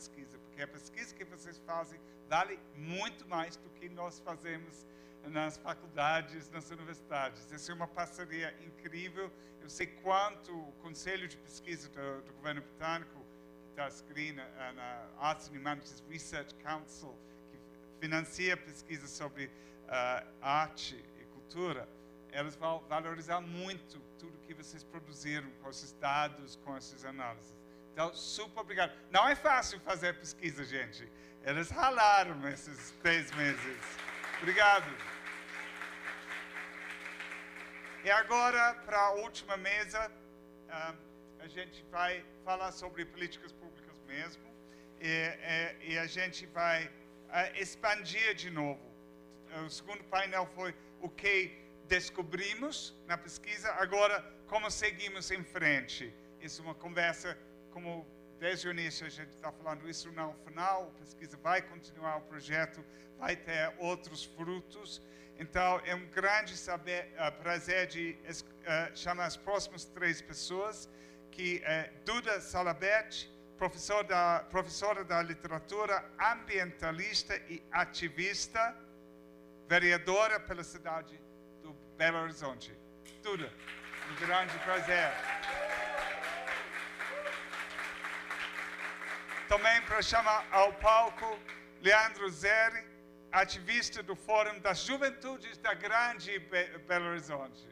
pesquisa, porque a pesquisa que vocês fazem vale muito mais do que nós fazemos nas faculdades, nas universidades. Essa é uma parceria incrível. Eu sei quanto o Conselho de Pesquisa do Governo Britânico, que está escrito na Arts and Humanities Research Council, que financia pesquisa sobre arte e cultura, elas vão valorizar muito tudo que vocês produziram com esses dados, com essas análises. Então, super obrigado. Não é fácil fazer pesquisa, gente. Eles ralaram esses 3 meses. Obrigado. E agora, para a última mesa, a gente vai falar sobre políticas públicas mesmo. E a gente vai expandir de novo. O segundo painel foi o que descobrimos na pesquisa, agora como seguimos em frente. Isso é uma conversa, como desde o início a gente está falando, isso não é o final, a pesquisa vai continuar, o projeto vai ter outros frutos. Então, é um grande prazer de chamar as próximas 3 pessoas, que é Duda Salabert, professora da literatura, ambientalista e ativista, vereadora pela cidade do Belo Horizonte. Duda, um grande prazer. Também para chamar ao palco Leandro Zeri, ativista do Fórum das Juventudes da Grande Belo Horizonte.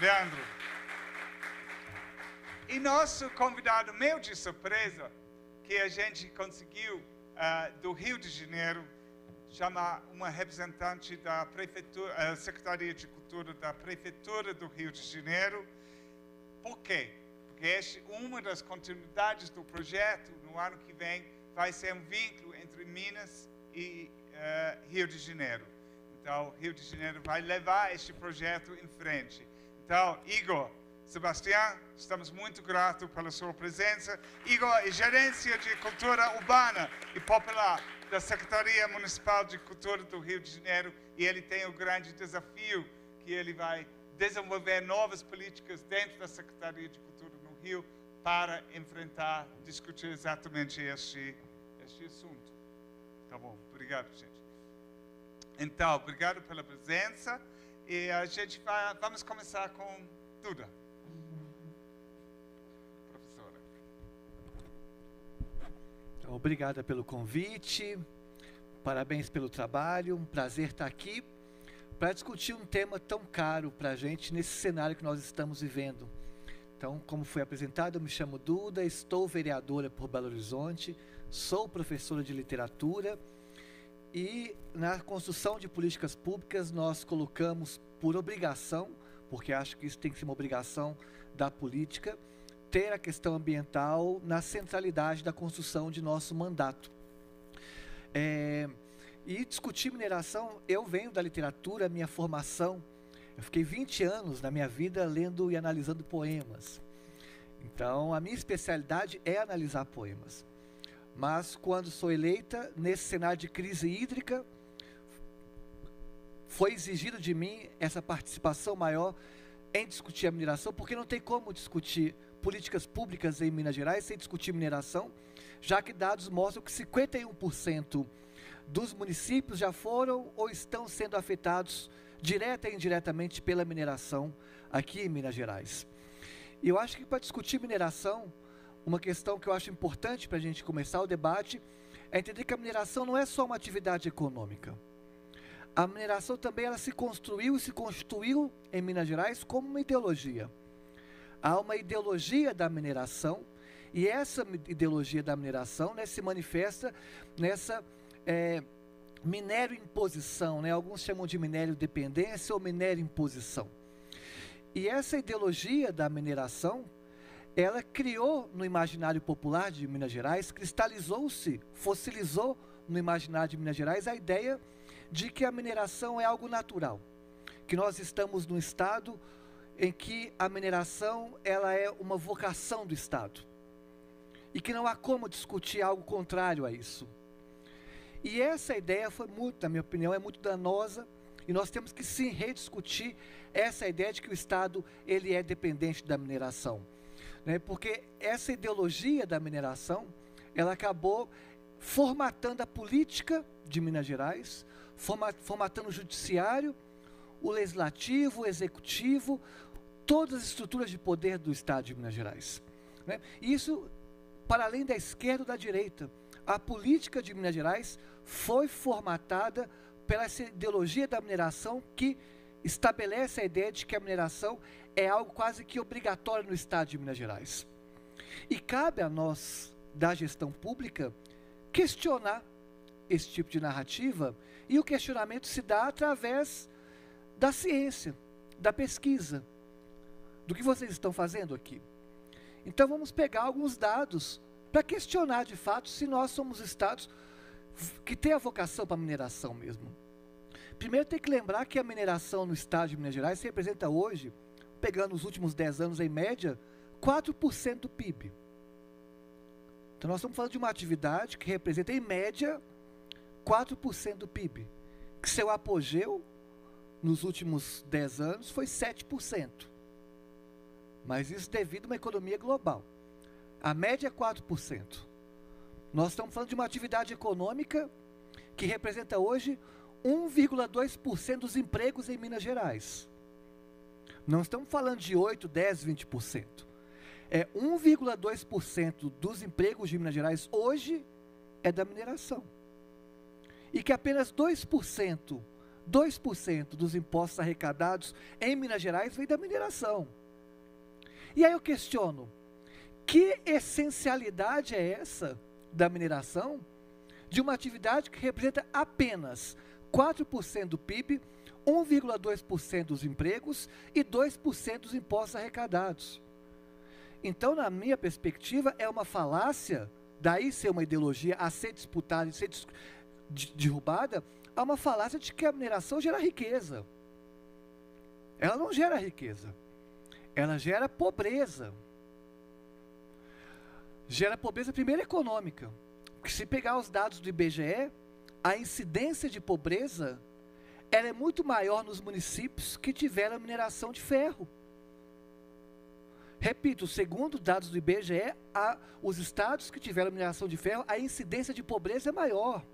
Leandro. E nosso convidado, meio de surpresa, que a gente conseguiu do Rio de Janeiro, chamar uma representante da Prefeitura, Secretaria de Cultura da Prefeitura do Rio de Janeiro. Por quê? Porque esta é uma das continuidades do projeto. No ano que vem vai ser um vínculo entre Minas e Rio de Janeiro. Então, Rio de Janeiro vai levar este projeto em frente. Então, Igor, Sebastião, estamos muito gratos pela sua presença. Igor é Gerência de Cultura Urbana e Popular da Secretaria Municipal de Cultura do Rio de Janeiro, e ele tem o grande desafio que ele vai desenvolver novas políticas dentro da Secretaria de Cultura no Rio para enfrentar, discutir exatamente este assunto. Tá bom, obrigado, gente. Então, obrigado pela presença, e a gente vamos começar com Duda. Professora. Obrigada pelo convite, parabéns pelo trabalho, um prazer estar aqui para discutir um tema tão caro para a gente nesse cenário que nós estamos vivendo. Então, como foi apresentado, eu me chamo Duda, estou vereadora por Belo Horizonte, sou professora de literatura e na construção de políticas públicas nós colocamos por obrigação, porque acho que isso tem que ser uma obrigação da política, ter a questão ambiental na centralidade da construção de nosso mandato. E discutir mineração, eu venho da literatura, minha formação, eu fiquei 20 anos na minha vida lendo e analisando poemas. Então, a minha especialidade é analisar poemas. Mas, quando sou eleita, nesse cenário de crise hídrica, foi exigido de mim essa participação maior em discutir a mineração, porque não tem como discutir políticas públicas em Minas Gerais sem discutir mineração, já que dados mostram que 51% dos municípios já foram ou estão sendo afetados direta e indiretamente pela mineração aqui em Minas Gerais. E eu acho que para discutir mineração, uma questão que eu acho importante para a gente começar o debate é entender que a mineração não é só uma atividade econômica. A mineração também ela se construiu e se constituiu em Minas Gerais como uma ideologia. Há uma ideologia da mineração, e essa ideologia da mineração, né, se manifesta nessa minério imposição, né? Alguns chamam de minério dependência ou minério imposição. E essa ideologia da mineração, ela criou no imaginário popular de Minas Gerais, cristalizou-se, fossilizou no imaginário de Minas Gerais a ideia de que a mineração é algo natural, que nós estamos num estado em que a mineração ela é uma vocação do Estado e que não há como discutir algo contrário a isso. E essa ideia foi muito, na minha opinião, é muito danosa, e nós temos que sim rediscutir essa ideia de que o Estado ele é dependente da mineração, né? Porque essa ideologia da mineração ela acabou formatando a política de Minas Gerais, formatando o judiciário, o legislativo, o executivo, todas as estruturas de poder do Estado de Minas Gerais. Né? Isso, para além da esquerda ou da direita, a política de Minas Gerais foi formatada pela essa ideologia da mineração que estabelece a ideia de que a mineração é algo quase que obrigatório no Estado de Minas Gerais. E cabe a nós, da gestão pública, questionar esse tipo de narrativa, e o questionamento se dá através da ciência, da pesquisa, do que vocês estão fazendo aqui. Então vamos pegar alguns dados para questionar de fato se nós somos estados que têm a vocação para a mineração mesmo. Primeiro tem que lembrar que a mineração no estado de Minas Gerais representa hoje, pegando os últimos 10 anos em média, 4% do PIB. Então nós estamos falando de uma atividade que representa em média 4% do PIB, que seu apogeu nos últimos 10 anos foi 7%. Mas isso devido a uma economia global. A média é 4%. Nós estamos falando de uma atividade econômica que representa hoje 1,2% dos empregos em Minas Gerais. Não estamos falando de 8, 10, 20%. É 1,2% dos empregos de Minas Gerais hoje é da mineração. E que apenas 2% dos impostos arrecadados em Minas Gerais vem da mineração. E aí eu questiono, que essencialidade é essa da mineração de uma atividade que representa apenas 4% do PIB, 1,2% dos empregos e 2% dos impostos arrecadados? Então, na minha perspectiva, é uma falácia, daí ser uma ideologia a ser disputada e ser derrubada, há uma falácia de que a mineração gera riqueza. Ela não gera riqueza, ela gera pobreza. Gera pobreza primeiro econômica, porque se pegar os dados do IBGE, a incidência de pobreza ela é muito maior nos municípios que tiveram mineração de ferro. Repito, segundo dados do IBGE, os estados que tiveram mineração de ferro, a incidência de pobreza é maior.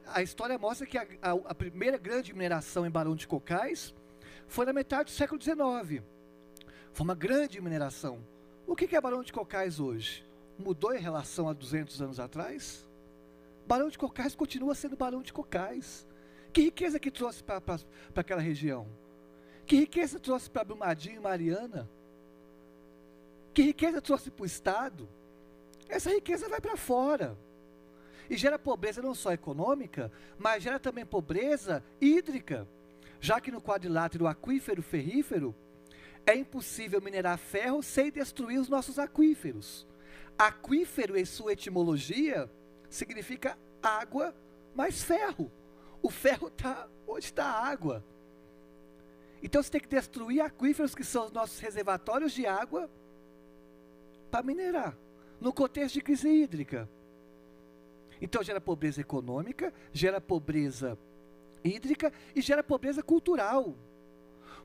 A história mostra que a primeira grande mineração em Barão de Cocais foi na metade do século XIX. Foi uma grande mineração. O que é Barão de Cocais hoje? Mudou em relação a 200 anos atrás? Barão de Cocais continua sendo Barão de Cocais. Que riqueza que trouxe para aquela região? Que riqueza trouxe para Brumadinho e Mariana? Que riqueza trouxe para o Estado? Essa riqueza vai para fora. E gera pobreza não só econômica, mas gera também pobreza hídrica. Já que no quadrilátero aquífero ferrífero, é impossível minerar ferro sem destruir os nossos aquíferos. Aquífero, em sua etimologia, significa água mais ferro. O ferro está onde está a água. Então você tem que destruir aquíferos, que são os nossos reservatórios de água, para minerar, no contexto de crise hídrica. Então gera pobreza econômica, gera pobreza hídrica e gera pobreza cultural.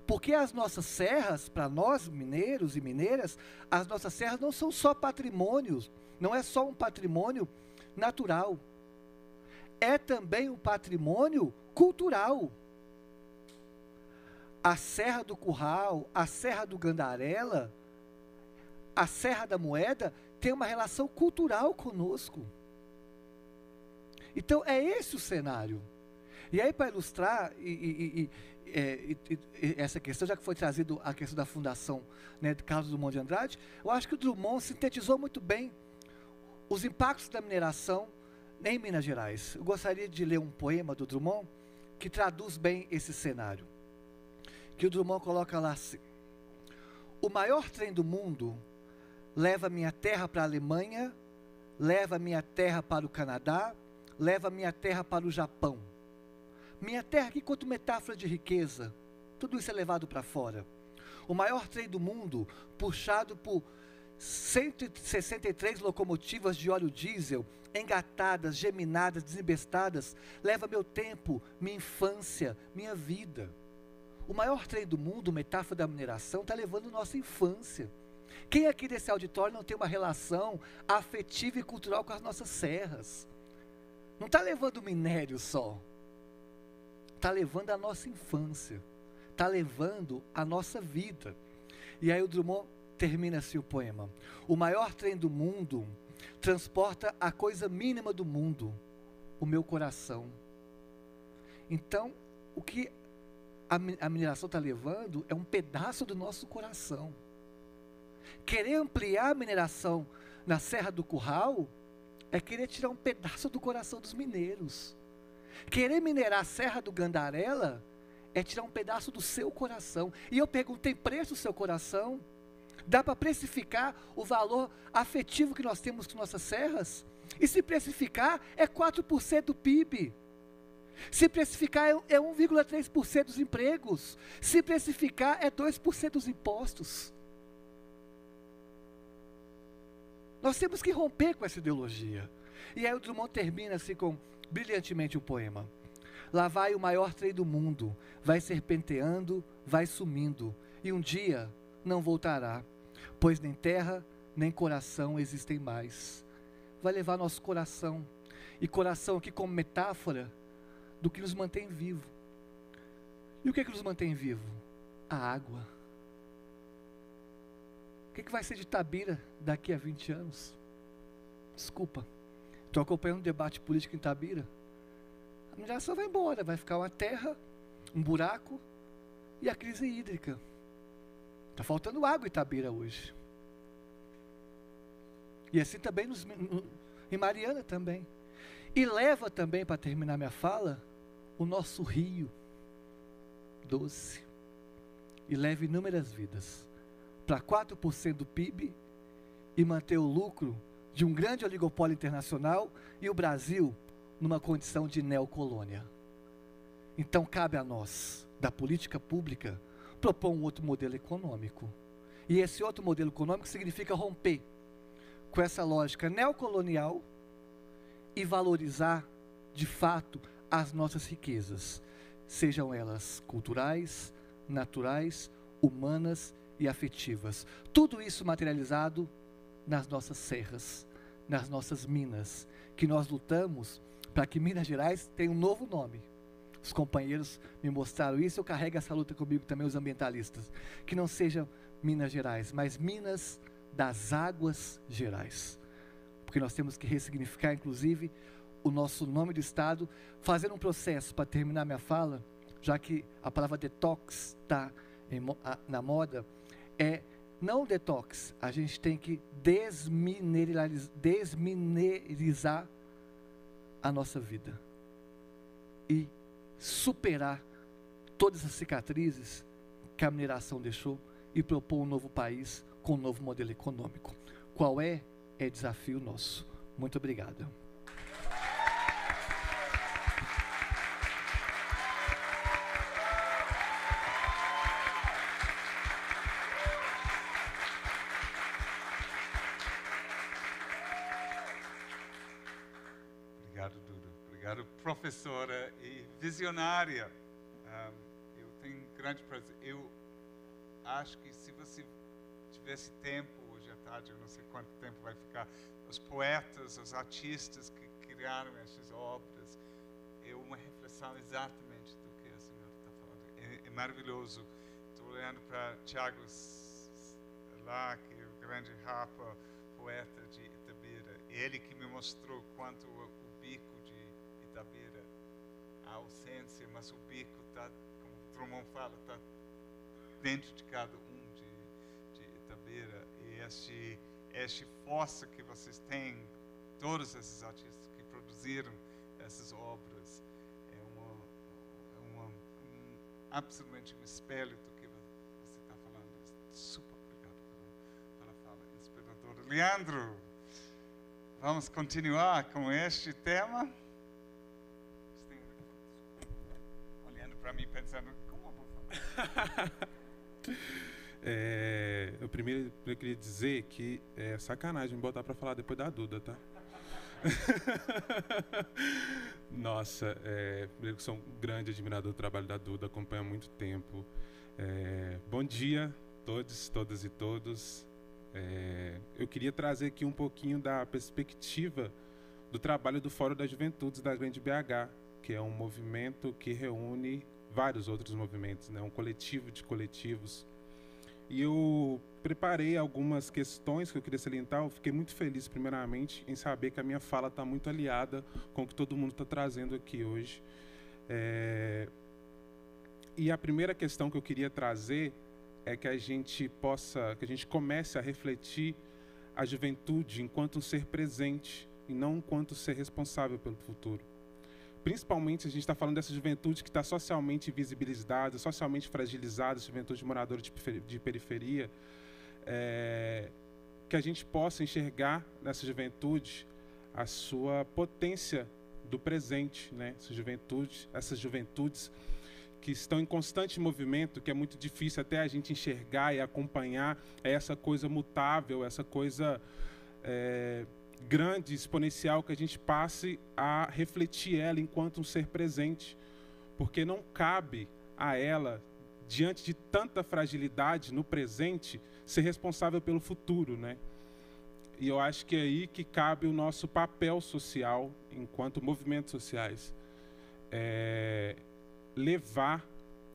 Porque as nossas serras, para nós mineiros e mineiras, as nossas serras não são só patrimônios, não é só um patrimônio natural. É também um patrimônio cultural. A Serra do Curral, a Serra do Gandarela, a Serra da Moeda tem uma relação cultural conosco. Então é esse o cenário. E aí, para ilustrar essa questão, já que foi trazido a questão da fundação, né, de Carlos Drummond de Andrade, eu acho que o Drummond sintetizou muito bem os impactos da mineração em Minas Gerais. Eu gostaria de ler um poema do Drummond que traduz bem esse cenário. Que o Drummond coloca lá assim: o maior trem do mundo leva minha terra para a Alemanha, leva minha terra para o Canadá, leva minha terra para o Japão. Minha terra aqui, quanto metáfora de riqueza, tudo isso é levado para fora. O maior trem do mundo, puxado por 163 locomotivas de óleo diesel, engatadas, geminadas, desembestadas, leva meu tempo, minha infância, minha vida. O maior trem do mundo, metáfora da mineração, está levando nossa infância. Quem aqui desse auditório não tem uma relação afetiva e cultural com as nossas serras? Não está levando minério só. Está levando a nossa infância. Está levando a nossa vida. E aí o Drummond termina assim o poema. O maior trem do mundo transporta a coisa mínima do mundo, o meu coração. Então, o que a mineração está levando é um pedaço do nosso coração. Querer ampliar a mineração na Serra do Curral é querer tirar um pedaço do coração dos mineiros. Querer minerar a Serra do Gandarela é tirar um pedaço do seu coração. E eu pergunto, tem preço o seu coração? Dá para precificar o valor afetivo que nós temos com nossas serras? E se precificar, é 4% do PIB. Se precificar, é 1,3% dos empregos. Se precificar, é 2% dos impostos. Nós temos que romper com essa ideologia. E aí o Drummond termina assim brilhantemente o poema. Lá vai o maior trem do mundo, vai serpenteando, vai sumindo, e um dia não voltará, pois nem terra, nem coração existem mais. Vai levar nosso coração, e coração aqui como metáfora do que nos mantém vivo. E o que é que nos mantém vivo? A água. O que vai ser de Itabira daqui a 20 anos? Desculpa, estou acompanhando um debate político em Itabira. A mineração vai embora, vai ficar uma terra, um buraco e a crise hídrica. Está faltando água em Itabira hoje. E assim também em Mariana também. E leva também, para terminar minha fala, o nosso rio doce. E leva inúmeras vidas para 4% do PIB e manter o lucro de um grande oligopólio internacional e o Brasil numa condição de neocolônia. Então cabe a nós, da política pública, propor um outro modelo econômico. E esse outro modelo econômico significa romper com essa lógica neocolonial e valorizar, de fato, as nossas riquezas, sejam elas culturais, naturais, humanas e afetivas. Tudo isso materializado nas nossas serras, nas nossas minas, que nós lutamos para que Minas Gerais tenha um novo nome. Os companheiros me mostraram isso, eu carrego essa luta comigo também, os ambientalistas. Que não seja Minas Gerais, mas Minas das Águas Gerais. Porque nós temos que ressignificar, inclusive, o nosso nome do estado, fazendo um processo, para terminar minha fala, já que a palavra detox está na moda, não detox, a gente tem que desminerizar a nossa vida e superar todas as cicatrizes que a mineração deixou e propor um novo país com um novo modelo econômico. Qual é? É desafio nosso. Muito obrigado. Obrigado, Duda. Obrigado, professora e visionária. Eu tenho grande prazer. Eu acho que se você tivesse tempo, hoje à tarde, eu não sei quanto tempo vai ficar, os poetas, os artistas que criaram essas obras, é uma reflexão exatamente do que a senhora está falando. É maravilhoso. Estou olhando para Tiago lá, que é o grande rapa, poeta de Itabira. Ele que me mostrou quanto o bico de Itabira, a ausência, mas o bico está, como o Drummond fala, está dentro de cada um de Itabira. E este força que vocês têm, todos esses artistas que produziram essas obras, absolutamente um espelho do que você está falando. Super obrigado pela fala inspiradora. Leandro, vamos continuar com este tema? Olhando para mim pensando, como eu vou falar? Eu primeiro eu queria dizer que é sacanagem me botar para falar depois da Duda, tá? Nossa, primeiro que sou um grande admirador do trabalho da Duda, acompanho há muito tempo. Bom dia, todos, todas e todos. Eu queria trazer aqui um pouquinho da perspectiva do trabalho do Fórum das Juventudes da Grande BH, que é um movimento que reúne vários outros movimentos, né? Um coletivo de coletivos. E eu preparei algumas questões que eu queria salientar. Eu fiquei muito feliz, primeiramente, em saber que a minha fala está muito aliada com o que todo mundo está trazendo aqui hoje. E a primeira questão que eu queria trazer é que a gente comece a refletir a juventude enquanto um ser presente e não enquanto ser responsável pelo futuro. Principalmente, a gente está falando dessa juventude que está socialmente invisibilizada, socialmente fragilizada, juventude moradora de periferia, que a gente possa enxergar nessa juventude a sua potência do presente, né? Essas juventudes que estão em constante movimento, que é muito difícil até a gente enxergar e acompanhar essa coisa mutável, essa coisa grande, exponencial, que a gente passe a refletir ela enquanto um ser presente, porque não cabe a ela, diante de tanta fragilidade no presente, ser responsável pelo futuro, né? E eu acho que é aí que cabe o nosso papel social, enquanto movimentos sociais, levar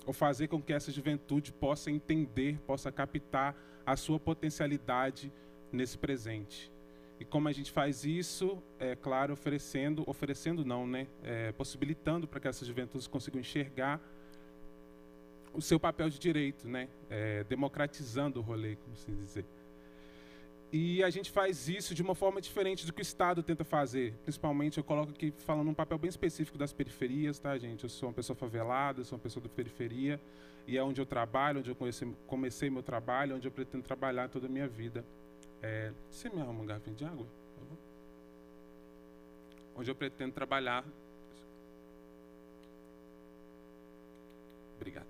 ou fazer com que essa juventude possa entender, possa captar a sua potencialidade nesse presente. E como a gente faz isso, é claro, possibilitando para que essas juventudes consigam enxergar o seu papel de direito, né? Democratizando o rolê, como se dizer. E a gente faz isso de uma forma diferente do que o Estado tenta fazer. Principalmente, eu coloco aqui falando um papel bem específico das periferias, tá, gente? Eu sou uma pessoa favelada, sou uma pessoa da periferia, e é onde eu trabalho, onde eu comecei meu trabalho, onde eu pretendo trabalhar toda a minha vida. Você me arruma uma garrafinha de água, por favor? Onde eu pretendo trabalhar. Obrigado.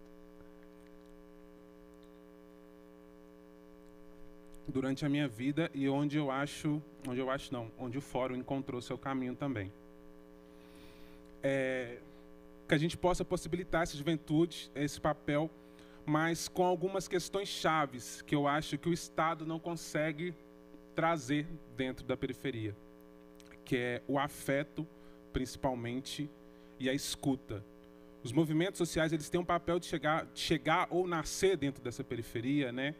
Durante a minha vida e onde o Fórum encontrou seu caminho também. Que a gente possa possibilitar essa juventude, esse papel, mas com algumas questões chaves que eu acho que o Estado não consegue trazer dentro da periferia, que é o afeto, principalmente, e a escuta. Os movimentos sociais, eles têm um papel de chegar ou nascer dentro dessa periferia, né?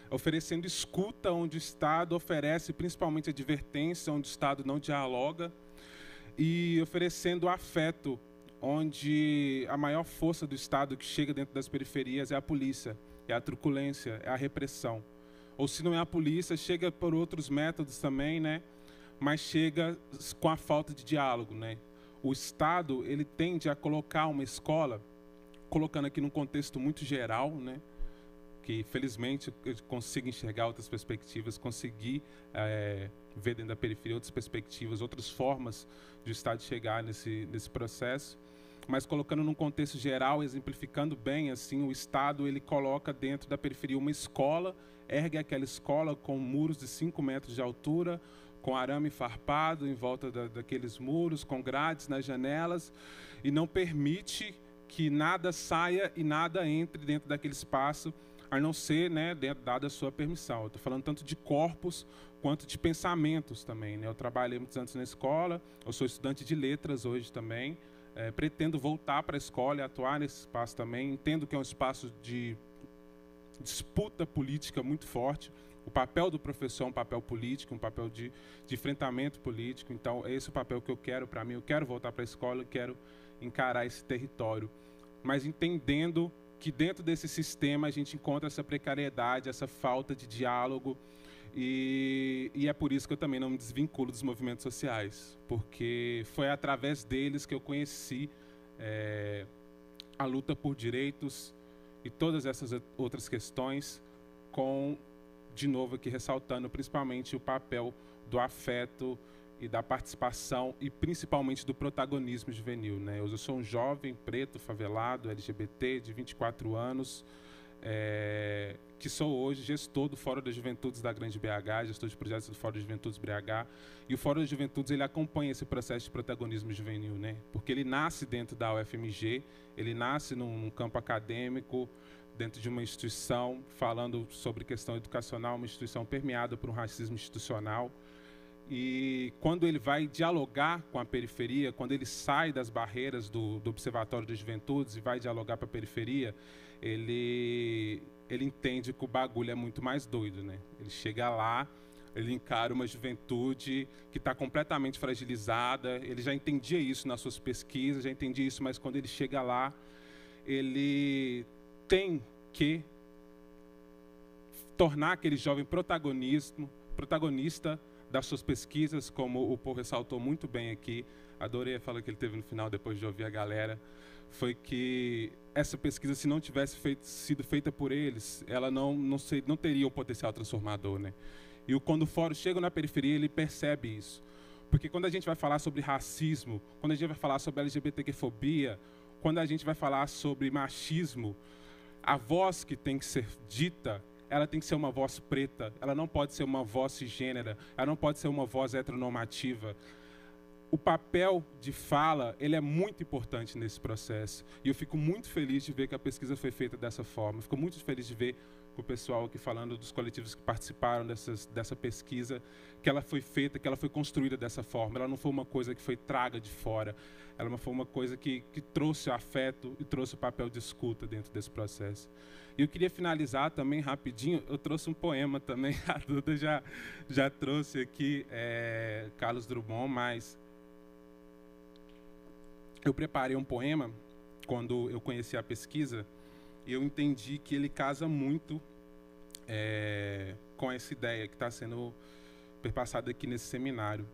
Oferecendo escuta, onde o Estado oferece principalmente advertência, onde o Estado não dialoga, e oferecendo afeto, onde a maior força do Estado que chega dentro das periferias é a polícia, é a truculência, é a repressão. Ou se não é a polícia, chega por outros métodos também, né? Mas chega com a falta de diálogo, né? O Estado, ele tende a colocar uma escola, colocando aqui num contexto muito geral, né? Que felizmente eu consigo enxergar outras perspectivas, conseguir ver dentro da periferia outras perspectivas, outras formas de o Estado chegar nesse processo, mas colocando num contexto geral, exemplificando bem, assim, o Estado ele coloca dentro da periferia uma escola, ergue aquela escola com muros de 5 metros de altura, com arame farpado em volta daqueles muros, com grades nas janelas, e não permite que nada saia e nada entre dentro daquele espaço, a não ser, né, dada a sua permissão. Eu estou falando tanto de corpos quanto de pensamentos também, né? Eu trabalhei muitos anos na escola, eu sou estudante de letras hoje também, pretendo voltar para a escola e atuar nesse espaço também. Entendo que é um espaço de disputa política muito forte. O papel do professor é um papel político, um papel de enfrentamento político. Então, esse é o papel que eu quero para mim. Eu quero voltar para a escola, eu quero encarar esse território. Mas entendendo que dentro desse sistema a gente encontra essa precariedade, essa falta de diálogo, e é por isso que eu também não me desvinculo dos movimentos sociais, porque foi através deles que eu conheci a luta por direitos e todas essas outras questões, de novo aqui ressaltando principalmente o papel do afeto e da participação e principalmente do protagonismo juvenil, né? Eu sou um jovem preto, favelado, LGBT, de 24 anos, que sou hoje gestor do Fórum das Juventudes da Grande BH, gestor de projetos do Fórum das Juventudes BH, e o Fórum das Juventudes ele acompanha esse processo de protagonismo juvenil, né? Porque ele nasce dentro da UFMG, ele nasce num campo acadêmico dentro de uma instituição, falando sobre questão educacional, uma instituição permeada por um racismo institucional. E quando ele vai dialogar com a periferia, quando ele sai das barreiras do Observatório das Juventudes e vai dialogar para a periferia, ele entende que o bagulho é muito mais doido, né? Ele chega lá, ele encara uma juventude que está completamente fragilizada. Ele já entendia isso nas suas pesquisas, já entendia isso, mas quando ele chega lá, ele tem que tornar aquele jovem protagonista das suas pesquisas, como o Paul ressaltou muito bem aqui. Adorei a fala que ele teve no final, depois de ouvir a galera. Foi que essa pesquisa, se não tivesse sido feita por eles, ela não teria um potencial transformador, né? E quando o fórum chega na periferia, ele percebe isso. Porque quando a gente vai falar sobre racismo, quando a gente vai falar sobre LGBTQ-fobia, quando a gente vai falar sobre machismo, a voz que tem que ser dita, ela tem que ser uma voz preta, ela não pode ser uma voz cisgênera, ela não pode ser uma voz heteronormativa. O papel de fala, ele é muito importante nesse processo. E eu fico muito feliz de ver que a pesquisa foi feita dessa forma. Fico muito feliz de ver o pessoal aqui falando dos coletivos que participaram dessa pesquisa, que ela foi feita, que ela foi construída dessa forma. Ela não foi uma coisa que foi traga de fora. Ela foi uma coisa que trouxe afeto e trouxe o papel de escuta dentro desse processo. E eu queria finalizar também rapidinho. Eu trouxe um poema também. A Duda já trouxe aqui Carlos Drummond, mas eu preparei um poema quando eu conheci a pesquisa. Eu entendi que ele casa muito com essa ideia que está sendo perpassada aqui nesse seminário.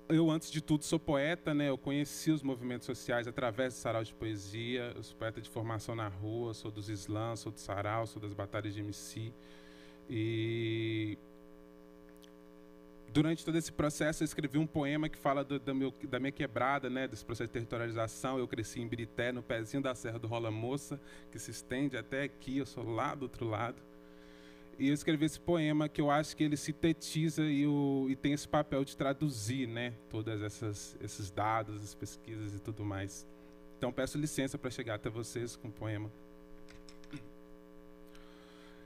Eu, antes de tudo, sou poeta, né? Eu conheci os movimentos sociais através do sarau de poesia. Eu sou poeta de formação na rua, sou dos slams, sou do sarau, sou das batalhas de MC. E durante todo esse processo, eu escrevi um poema que fala da minha quebrada, né, desse processo de territorialização. Eu cresci em Birité, no pezinho da Serra do Rola Moça, que se estende até aqui, eu sou lá do outro lado. E eu escrevi esse poema que eu acho que ele sintetiza e tem esse papel de traduzir, né, todas esses dados, as pesquisas e tudo mais. Então, peço licença para chegar até vocês com o poema.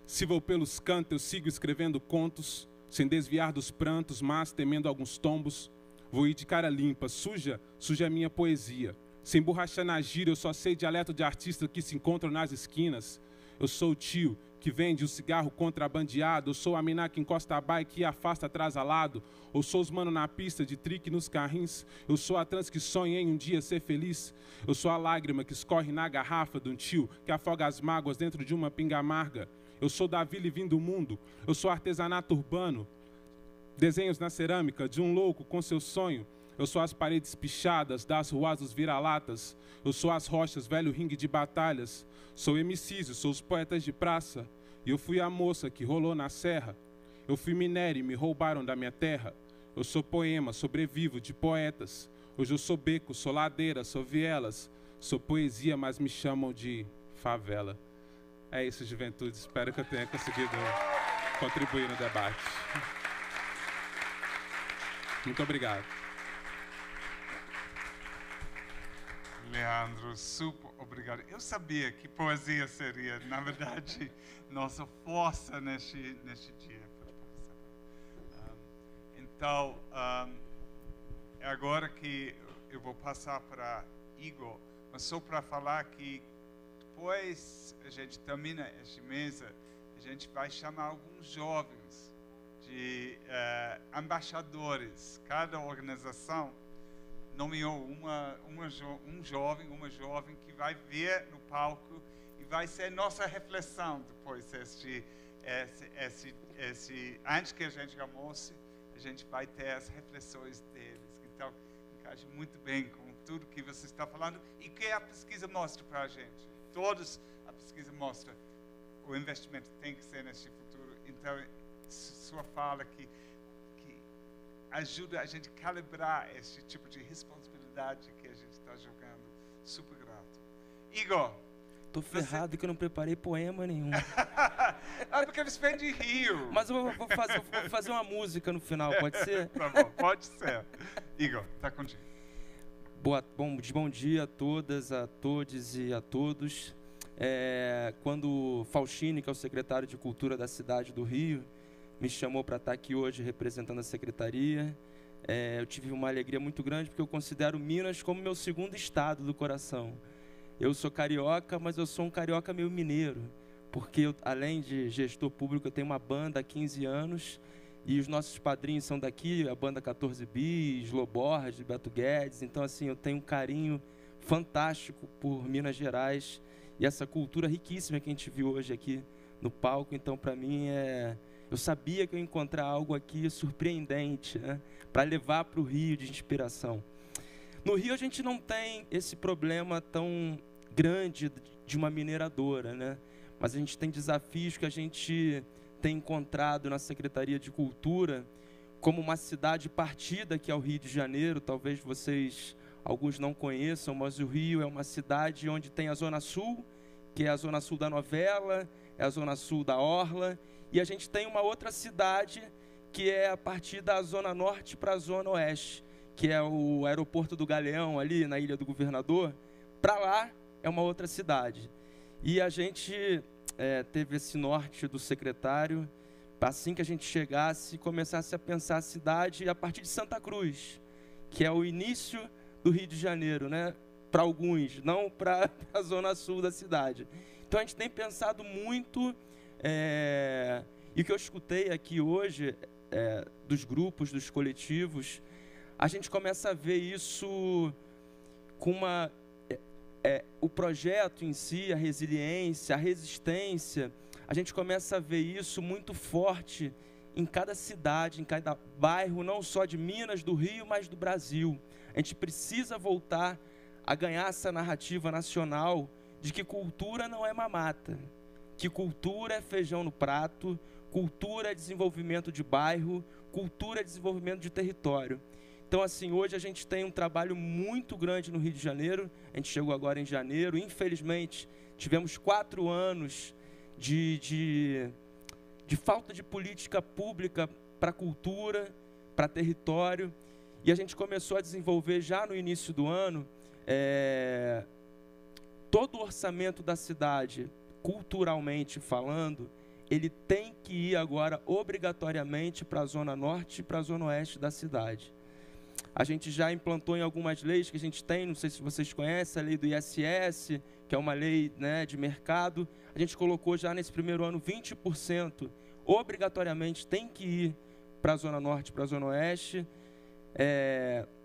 Se vou pelos cantos, eu sigo escrevendo contos, sem desviar dos prantos, mas temendo alguns tombos. Vou ir de cara limpa, suja a minha poesia. Sem borrachar na gíria, eu só sei dialeto de artista que se encontram nas esquinas. Eu sou o tio que vende o cigarro contrabandeado. Eu sou a mina que encosta a bike e afasta atrasalado. Eu sou os mano na pista de trique nos carrinhos. Eu sou a trans que sonha em um dia ser feliz. Eu sou a lágrima que escorre na garrafa de um tio que afoga as mágoas dentro de uma pinga amarga. Eu sou da vila e vim do mundo. Eu sou artesanato urbano. Desenhos na cerâmica de um louco com seu sonho. Eu sou as paredes pichadas das ruas dos vira-latas. Eu sou as rochas, velho ringue de batalhas. Sou Emicísio, sou os poetas de praça. E eu fui a moça que rolou na serra. Eu fui minério e me roubaram da minha terra. Eu sou poema, sobrevivo de poetas. Hoje eu sou beco, sou ladeira, sou vielas. Sou poesia, mas me chamam de favela. É isso, juventude. Espero que eu tenha conseguido contribuir no debate. Muito obrigado. Leandro, super obrigado. Eu sabia que poesia seria, na verdade, nossa força neste dia. Então, é agora que eu vou passar para Igor, mas só para falar que depois a gente termina esta mesa, a gente vai chamar alguns jovens de embaixadores. Cada organização nomeou um jovem, uma jovem que vai vir no palco e vai ser nossa reflexão depois antes que a gente almoce, a gente vai ter as reflexões deles. Então, encaixa muito bem com tudo que você está falando e que a pesquisa mostra para a gente. A pesquisa mostra o investimento tem que ser nesse futuro. Então, sua fala que ajuda a gente a calibrar esse tipo de responsabilidade que a gente está jogando. Super grato. Igor. Tô ferrado que eu não preparei poema nenhum. Porque eles vêm de Rio. Mas eu vou fazer uma música no final, pode ser? Tá bom, pode ser. Igor, tá contigo. Bom dia a todas, a todos e a todos. quando Faustini, que é o secretário de Cultura da cidade do Rio, me chamou para estar aqui hoje representando a secretaria, eu tive uma alegria muito grande, porque eu considero Minas como meu segundo estado do coração. Eu sou carioca, mas eu sou um carioca meio mineiro, porque eu, além de gestor público, eu tenho uma banda há 15 anos, e os nossos padrinhos são daqui, a banda 14 Bis, Loborges, Beto Guedes. Então, assim, eu tenho um carinho fantástico por Minas Gerais e essa cultura riquíssima que a gente viu hoje aqui no palco. Então, para mim, eu sabia que eu ia encontrar algo aqui surpreendente, né, para levar para o Rio de inspiração. No Rio, a gente não tem esse problema tão grande de uma mineradora, né? Mas a gente tem desafios que a gente tem encontrado na Secretaria de Cultura como uma cidade partida que é o Rio de Janeiro. Talvez vocês, alguns não conheçam, mas o Rio é uma cidade onde tem a Zona Sul, que é a Zona Sul da novela, é a Zona Sul da Orla, e a gente tem uma outra cidade que é a partir da Zona Norte para a Zona Oeste, que é o aeroporto do Galeão, ali na Ilha do Governador. Para lá é uma outra cidade. E a gente teve esse norte do secretário, assim que a gente chegasse, começasse a pensar a cidade a partir de Santa Cruz, que é o início do Rio de Janeiro, né? Para alguns, não para a zona sul da cidade. Então a gente tem pensado muito, e o que eu escutei aqui hoje, dos grupos, dos coletivos, a gente começa a ver isso com uma... o projeto em si, a resiliência, a resistência, a gente começa a ver isso muito forte em cada cidade, em cada bairro, não só de Minas, do Rio, mas do Brasil. A gente precisa voltar a ganhar essa narrativa nacional de que cultura não é mamata, que cultura é feijão no prato, cultura é desenvolvimento de bairro, cultura é desenvolvimento de território. Então, assim, hoje a gente tem um trabalho muito grande no Rio de Janeiro. A gente chegou agora em janeiro. Infelizmente, tivemos 4 anos de falta de política pública para cultura, para território. E a gente começou a desenvolver já no início do ano todo o orçamento da cidade, culturalmente falando, ele tem que ir agora obrigatoriamente para a Zona Norte e para a Zona Oeste da cidade. A gente já implantou em algumas leis que a gente tem, não sei se vocês conhecem, a lei do ISS, que é uma lei, né, de mercado. A gente colocou já nesse primeiro ano 20%, obrigatoriamente tem que ir para a Zona Norte, para a Zona Oeste.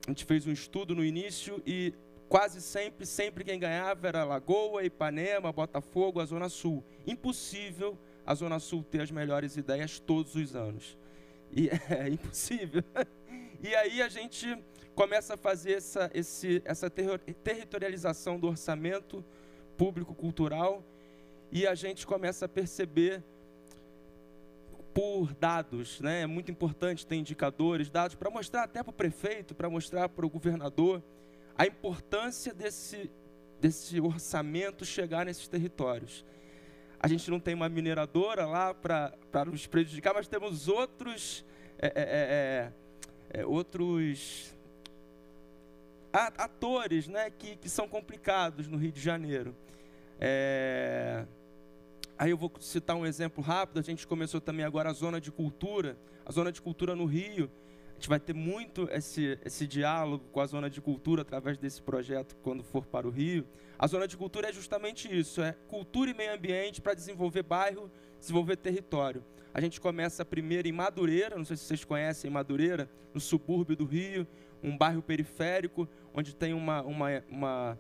A gente fez um estudo no início e quase sempre quem ganhava era Lagoa, Ipanema, Botafogo, a Zona Sul. Impossível a Zona Sul ter as melhores ideias todos os anos. E é impossível. E aí a gente começa a fazer essa territorialização do orçamento público-cultural e a gente começa a perceber por dados, né? É muito importante ter indicadores, dados, para mostrar até para o prefeito, para mostrar para o governador a importância desse orçamento chegar nesses territórios. A gente não tem uma mineradora lá para nos prejudicar, mas temos outros atores, né, que são complicados no Rio de Janeiro. Aí eu vou citar um exemplo rápido. A gente começou também agora a Zona de Cultura. A Zona de Cultura no Rio, a gente vai ter muito esse diálogo com a Zona de Cultura através desse projeto quando for para o Rio. A Zona de Cultura é justamente isso, é cultura e meio ambiente para desenvolver bairro, desenvolver território. A gente começa primeiro em Madureira, não sei se vocês conhecem Madureira, no subúrbio do Rio, um bairro periférico, onde tem uma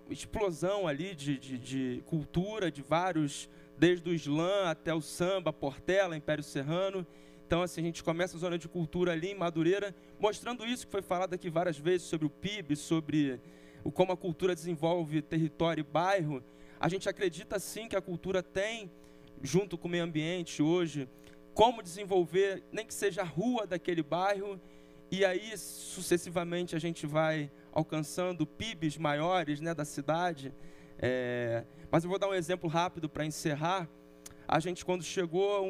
explosão ali de cultura, de vários, desde o slam até o samba, Portela, Império Serrano. Então, assim, a gente começa a Zona de Cultura ali em Madureira, mostrando isso que foi falado aqui várias vezes, sobre o PIB, sobre como a cultura desenvolve território e bairro. A gente acredita, sim, que a cultura tem, junto com o meio ambiente hoje, como desenvolver, nem que seja a rua daquele bairro, e aí, sucessivamente, a gente vai alcançando PIBs maiores, né, da cidade. Mas eu vou dar um exemplo rápido para encerrar. A gente, quando chegou,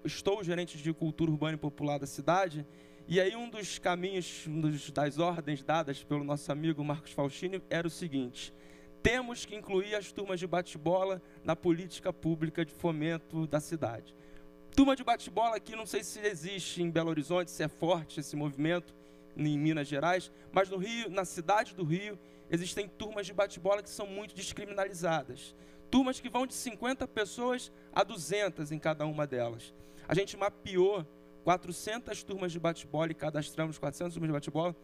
estou gerente de cultura urbana e popular da cidade, e aí um dos caminhos, das ordens dadas pelo nosso amigo Marcos Faustini era o seguinte: temos que incluir as turmas de bate-bola na política pública de fomento da cidade. Turma de bate-bola aqui, não sei se existe em Belo Horizonte, se é forte esse movimento em Minas Gerais, mas no Rio, na cidade do Rio, existem turmas de bate-bola que são muito descriminalizadas. Turmas que vão de 50 pessoas a 200 em cada uma delas. A gente mapeou 400 turmas de bate-bola e cadastramos 400 turmas de bate-bola,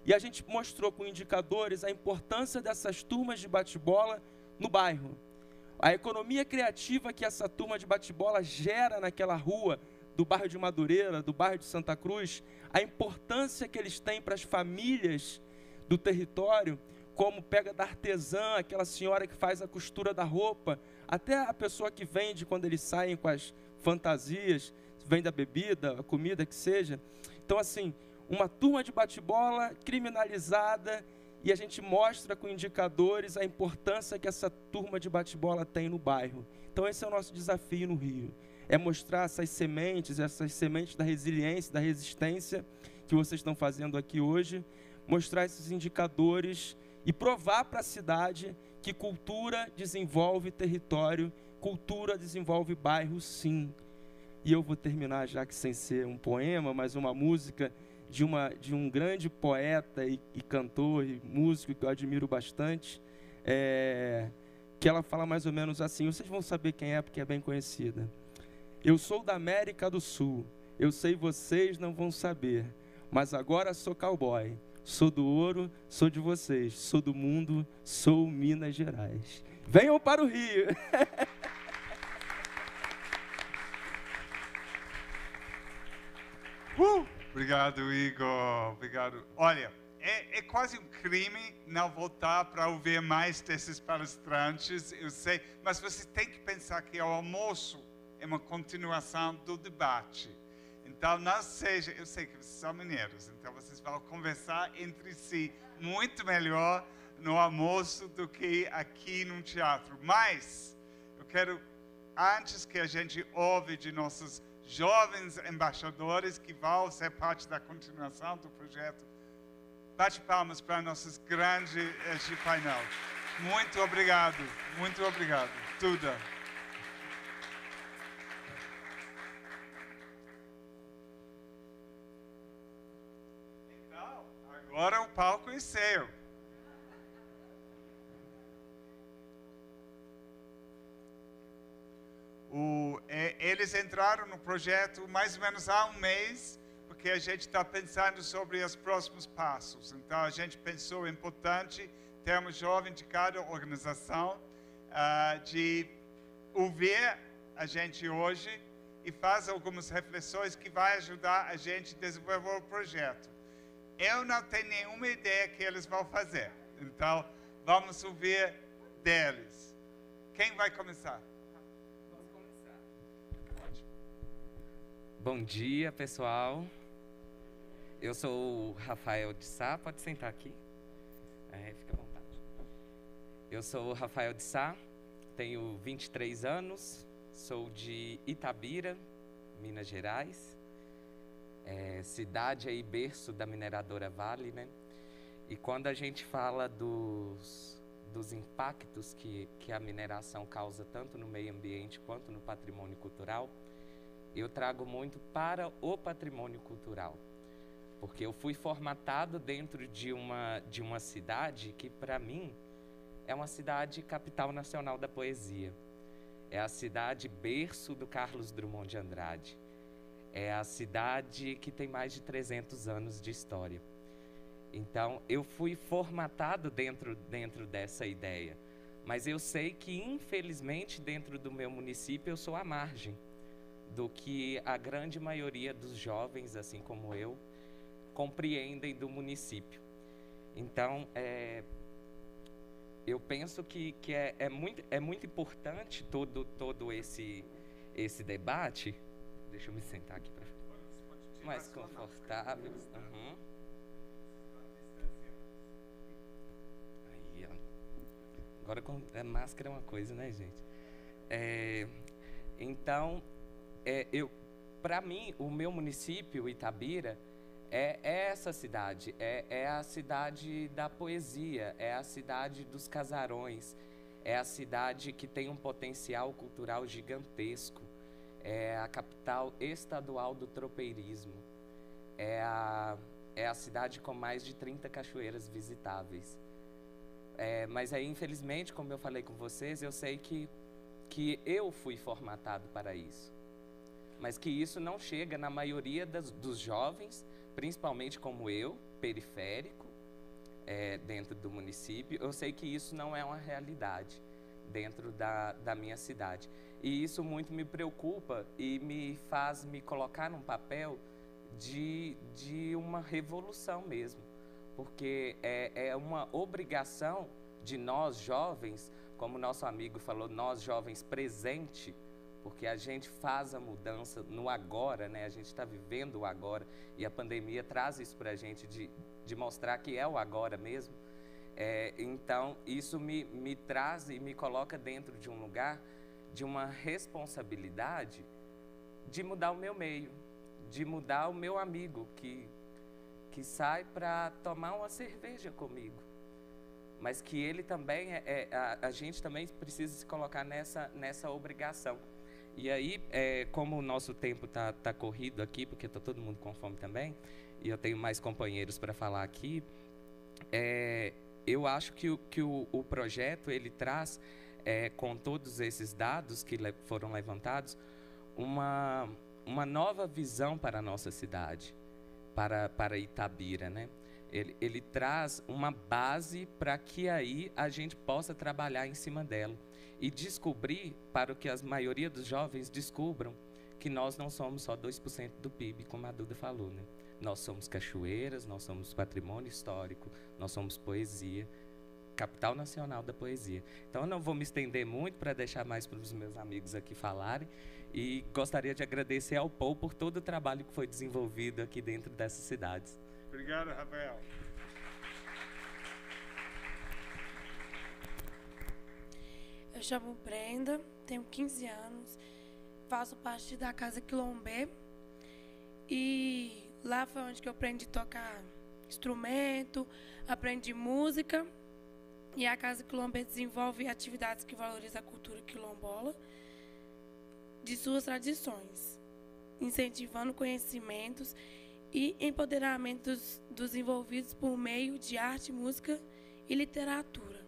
e a gente mostrou com indicadores a importância dessas turmas de bate-bola no bairro. A economia criativa que essa turma de bate-bola gera naquela rua, do bairro de Madureira, do bairro de Santa Cruz, a importância que eles têm para as famílias do território, como pega da artesã, aquela senhora que faz a costura da roupa, até a pessoa que vende quando eles saem com as fantasias, vende a bebida, a comida que seja. Então, assim, uma turma de bate-bola criminalizada, e a gente mostra com indicadores a importância que essa turma de bate-bola tem no bairro. Então, esse é o nosso desafio no Rio. É mostrar essas sementes da resiliência, da resistência que vocês estão fazendo aqui hoje, mostrar esses indicadores e provar para a cidade que cultura desenvolve território, cultura desenvolve bairro, sim. E eu vou terminar, já que sem ser um poema, mas uma música de um grande poeta e cantor e músico que eu admiro bastante, que ela fala mais ou menos assim, vocês vão saber quem é, porque é bem conhecida. Eu sou da América do Sul, eu sei vocês não vão saber, mas agora sou cowboy, sou do ouro, sou de vocês, sou do mundo, sou Minas Gerais. Venham para o Rio! Obrigado, Igor. Obrigado. Olha, é quase um crime não voltar para ouvir mais desses palestrantes, eu sei, mas você tem que pensar que o almoço é uma continuação do debate. Então, não seja, eu sei que vocês são mineiros, então vocês vão conversar entre si muito melhor no almoço do que aqui no teatro. Mas, eu quero, antes que a gente ouve de nossos jovens embaixadores que vão ser parte da continuação do projeto, bate palmas para nossos grandes de painel. Muito obrigado, Duda. Então, agora o palco é seu. Eles entraram no projeto mais ou menos há um mês, porque a gente está pensando sobre os próximos passos. Então, a gente pensou importante termos jovens de cada organização, de ouvir a gente hoje e fazer algumas reflexões que vai ajudar a gente a desenvolver o projeto. Eu não tenho nenhuma ideia que eles vão fazer, então vamos ouvir deles. Quem vai começar? Bom dia, pessoal. Eu sou o Rafael de Sá. Pode sentar aqui. Fica à vontade. Eu sou o Rafael de Sá, tenho 23 anos, sou de Itabira, Minas Gerais. Cidade aí, berço da mineradora Vale, né? E quando a gente fala dos impactos que a mineração causa tanto no meio ambiente quanto no patrimônio cultural, eu trago muito para o patrimônio cultural, porque eu fui formatado dentro de uma cidade que, para mim, é uma cidade capital nacional da poesia. É a cidade berço do Carlos Drummond de Andrade. É a cidade que tem mais de 300 anos de história. Então, eu fui formatado dentro dessa ideia. Mas eu sei que, infelizmente, dentro do meu município, eu sou à margem do que a grande maioria dos jovens, assim como eu, compreendem do município. Então, eu penso que é muito importante todo esse debate. Deixa eu me sentar aqui para ficar mais confortável. Uhum. Aí, ó. Agora, máscara é uma coisa, né, gente? Então, para mim, o meu município, Itabira, é essa cidade, é a cidade da poesia, é a cidade dos casarões, é a cidade que tem um potencial cultural gigantesco, é a capital estadual do tropeirismo, é a cidade com mais de 30 cachoeiras visitáveis. Mas aí, infelizmente, como eu falei com vocês, eu sei que eu fui formatado para isso. Mas que isso não chega na maioria dos jovens, principalmente como eu, periférico, dentro do município. Eu sei que isso não é uma realidade dentro da minha cidade. E isso muito me preocupa e me faz me colocar num papel de uma revolução mesmo. Porque é uma obrigação de nós jovens, como nosso amigo falou, nós jovens presente, porque a gente faz a mudança no agora, né? A gente está vivendo o agora e a pandemia traz isso para a gente de mostrar que é o agora mesmo. Então, isso me traz e me coloca dentro de um lugar de uma responsabilidade de mudar o meu meio, de mudar o meu amigo que sai para tomar uma cerveja comigo. Mas que ele também, a gente também precisa se colocar nessa obrigação. E aí, como o nosso tempo tá corrido aqui, porque está todo mundo com fome também, e eu tenho mais companheiros para falar aqui, eu acho que o projeto, ele traz, com todos esses dados que foram levantados, uma nova visão para a nossa cidade, para Itabira, né? Ele traz uma base para que aí a gente possa trabalhar em cima dela e descobrir, para que a maioria dos jovens descubram, que nós não somos só 2% do PIB, como a Duda falou, né? Nós somos cachoeiras, nós somos patrimônio histórico, nós somos poesia, capital nacional da poesia. Então, eu não vou me estender muito para deixar mais para os meus amigos aqui falarem, e gostaria de agradecer ao Paul por todo o trabalho que foi desenvolvido aqui dentro dessas cidades. Obrigado, Rafael. Eu chamo Brenda, tenho 15 anos, faço parte da Casa Quilombé e lá foi onde que eu aprendi a tocar instrumento, aprendi música, e a Casa Quilombé desenvolve atividades que valorizam a cultura quilombola de suas tradições, incentivando conhecimentos e empoderamento dos envolvidos por meio de arte, música e literatura.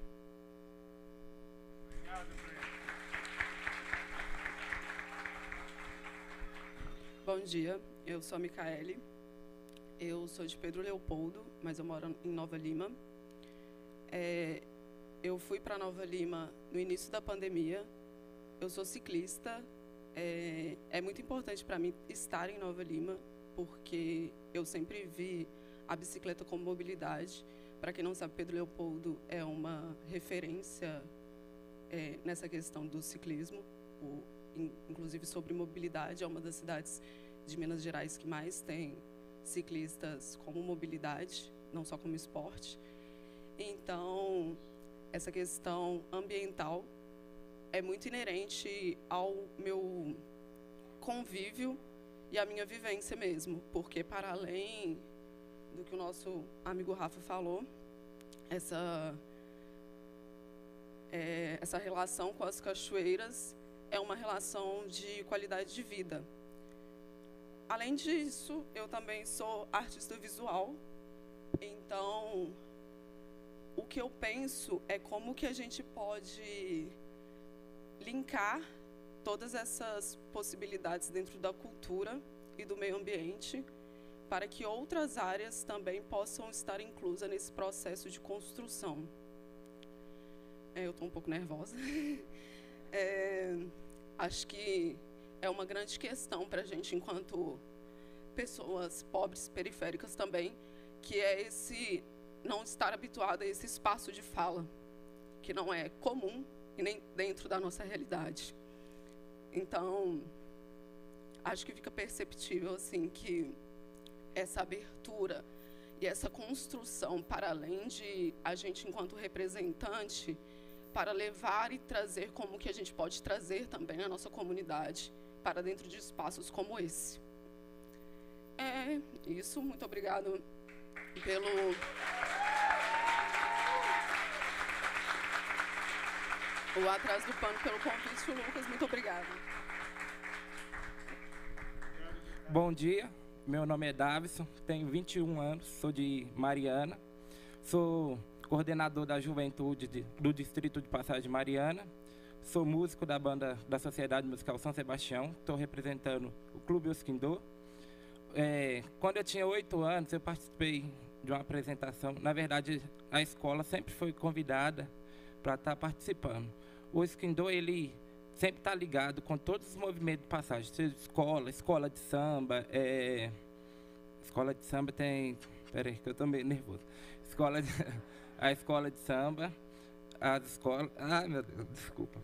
Bom dia, eu sou a Micaele, eu sou de Pedro Leopoldo, mas eu moro em Nova Lima. Eu fui para Nova Lima no início da pandemia, eu sou ciclista, é muito importante para mim estar em Nova Lima, porque eu sempre vi a bicicleta como mobilidade. Para quem não sabe, Pedro Leopoldo é uma referência nessa questão do ciclismo, inclusive sobre mobilidade, é uma das cidades de Minas Gerais que mais tem ciclistas como mobilidade, não só como esporte. Então, essa questão ambiental é muito inerente ao meu convívio e à minha vivência mesmo, porque para além do que o nosso amigo Rafa falou, essa relação com as cachoeiras é uma relação de qualidade de vida. Além disso, eu também sou artista visual, então o que eu penso é como que a gente pode linkar todas essas possibilidades dentro da cultura e do meio ambiente para que outras áreas também possam estar inclusas nesse processo de construção. Eu estou um pouco nervosa. Acho que é uma grande questão para a gente, enquanto pessoas pobres, periféricas também, que é esse não estar habituado a esse espaço de fala, que não é comum e nem dentro da nossa realidade. Então, acho que fica perceptível assim, que essa abertura e essa construção, para além de a gente, enquanto representante, para levar e trazer como que a gente pode trazer também a nossa comunidade para dentro de espaços como esse. é isso. Muito obrigado pelo... o Atrás do Pano, pelo convite, Lucas. Muito obrigada. Bom dia, meu nome é Davison, tenho 21 anos, sou de Mariana, sou coordenador da juventude do distrito de Passagem Mariana, sou músico da banda da Sociedade Musical São Sebastião, estou representando o Clube Esquindô. Quando eu tinha 8 anos, eu participei de uma apresentação, na verdade a escola sempre foi convidada para estar participando. O Esquindô, ele sempre está ligado com todos os movimentos de passagem, seja escola de samba, escola de samba tem, peraí que eu estou meio nervoso, a escola de samba, as escolas, meu Deus, desculpa,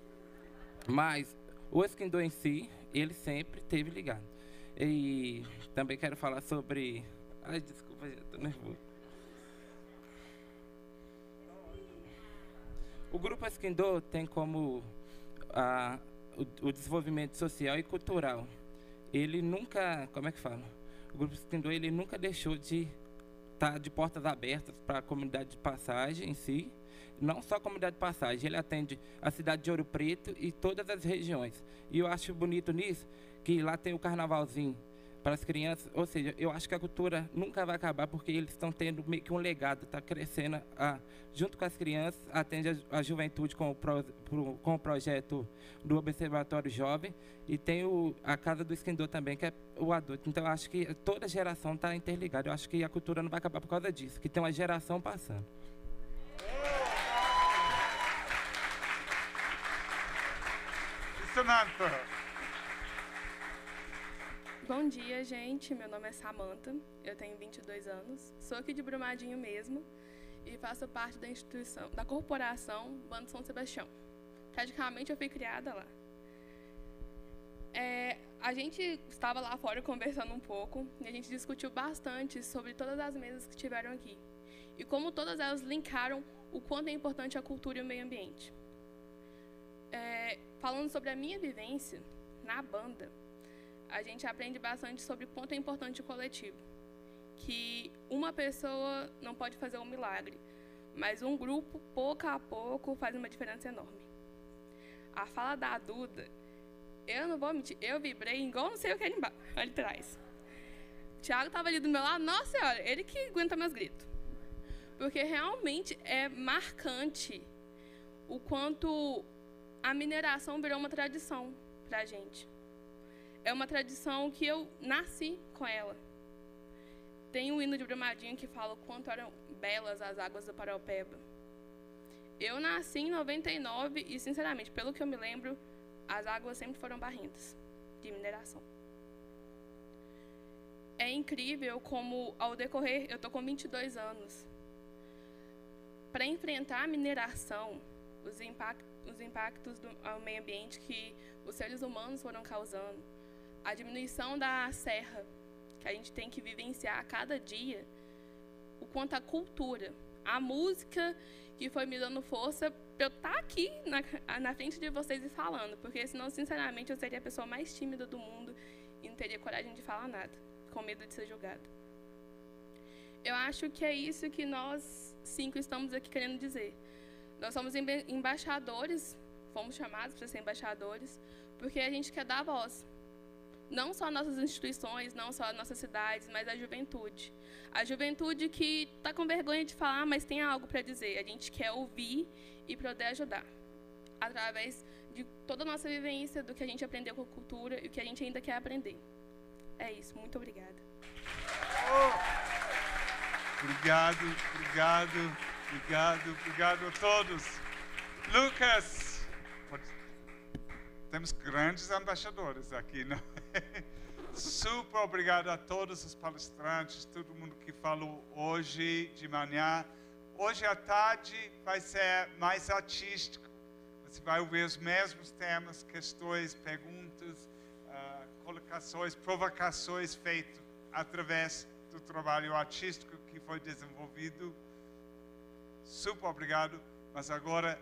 mas o Esquindô em si, ele sempre esteve ligado. E também quero falar sobre, desculpa, eu estou nervoso. O Grupo Esquindô tem como o desenvolvimento social e cultural. Ele nunca, como é que fala? O Grupo Esquindô, ele nunca deixou de estar de portas abertas para a comunidade de passagem em si. Não só a comunidade de passagem, ele atende a cidade de Ouro Preto e todas as regiões. E eu acho bonito nisso, que lá tem o carnavalzinho para as crianças, ou seja, eu acho que a cultura nunca vai acabar, porque eles estão tendo meio que um legado, está crescendo junto com as crianças, atende a juventude com o projeto do Observatório Jovem, e tem a Casa do Esquindô também, que é o adulto. Então, eu acho que toda geração está interligada, eu acho que a cultura não vai acabar por causa disso, que tem uma geração passando. Samantha. Bom dia, gente. Meu nome é Samantha, eu tenho 22 anos, sou aqui de Brumadinho mesmo e faço parte da instituição, da corporação Banda São Sebastião. Praticamente eu fui criada lá. A gente estava lá fora conversando um pouco e a gente discutiu bastante sobre todas as mesas que tiveram aqui e como todas elas linkaram o quanto é importante a cultura e o meio ambiente. Falando sobre a minha vivência na banda, a gente aprende bastante sobre o quanto é importante o coletivo. Que uma pessoa não pode fazer um milagre, mas um grupo, pouco a pouco, faz uma diferença enorme. A fala da Duda, eu não vou mentir, eu vibrei igual não sei o que ali embaixo, ali atrás. O Thiago estava ali do meu lado, nossa senhora, ele que aguenta meus gritos. Porque realmente é marcante o quanto a mineração virou uma tradição para a gente. É uma tradição que eu nasci com ela. Tem um hino de Brumadinho que fala o quanto eram belas as águas do Paraupeba. Eu nasci em 99 e, sinceramente, pelo que eu me lembro, as águas sempre foram barrentas de mineração. É incrível como, ao decorrer, eu estou com 22 anos, para enfrentar a mineração, os impactos ao meio ambiente que os seres humanos foram causando, a diminuição da serra, que a gente tem que vivenciar a cada dia, o quanto a cultura, a música que foi me dando força para eu estar aqui na frente de vocês e falando, porque senão, sinceramente, eu seria a pessoa mais tímida do mundo e não teria coragem de falar nada, com medo de ser julgada. Eu acho que é isso que nós 5 estamos aqui querendo dizer. Nós somos embaixadores, fomos chamados para ser embaixadores, porque a gente quer dar voz. Não só nossas instituições, não só nossas cidades, mas a juventude. A juventude que está com vergonha de falar, mas tem algo para dizer. A gente quer ouvir e poder ajudar. Através de toda a nossa vivência, do que a gente aprendeu com a cultura e o que a gente ainda quer aprender. É isso. Muito obrigada. Obrigado a todos. Lucas! Temos grandes embaixadores aqui, não? Super obrigado a todos os palestrantes, todo mundo que falou hoje de manhã. Hoje à tarde vai ser mais artístico. Você vai ouvir os mesmos temas, questões, perguntas, colocações, provocações feitas através do trabalho artístico que foi desenvolvido. Super obrigado, mas agora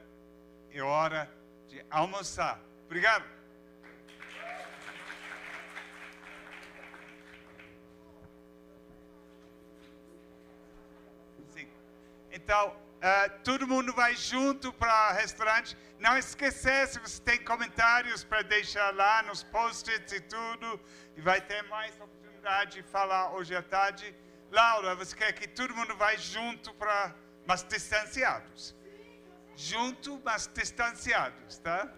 é hora de almoçar. Obrigado. Então, todo mundo vai junto para o restaurante. Não esquecer, se você tem comentários para deixar lá nos post-its e tudo. E vai ter mais oportunidade de falar hoje à tarde. Laura, você quer que todo mundo vai junto, mas distanciados? Junto, mas distanciados, tá?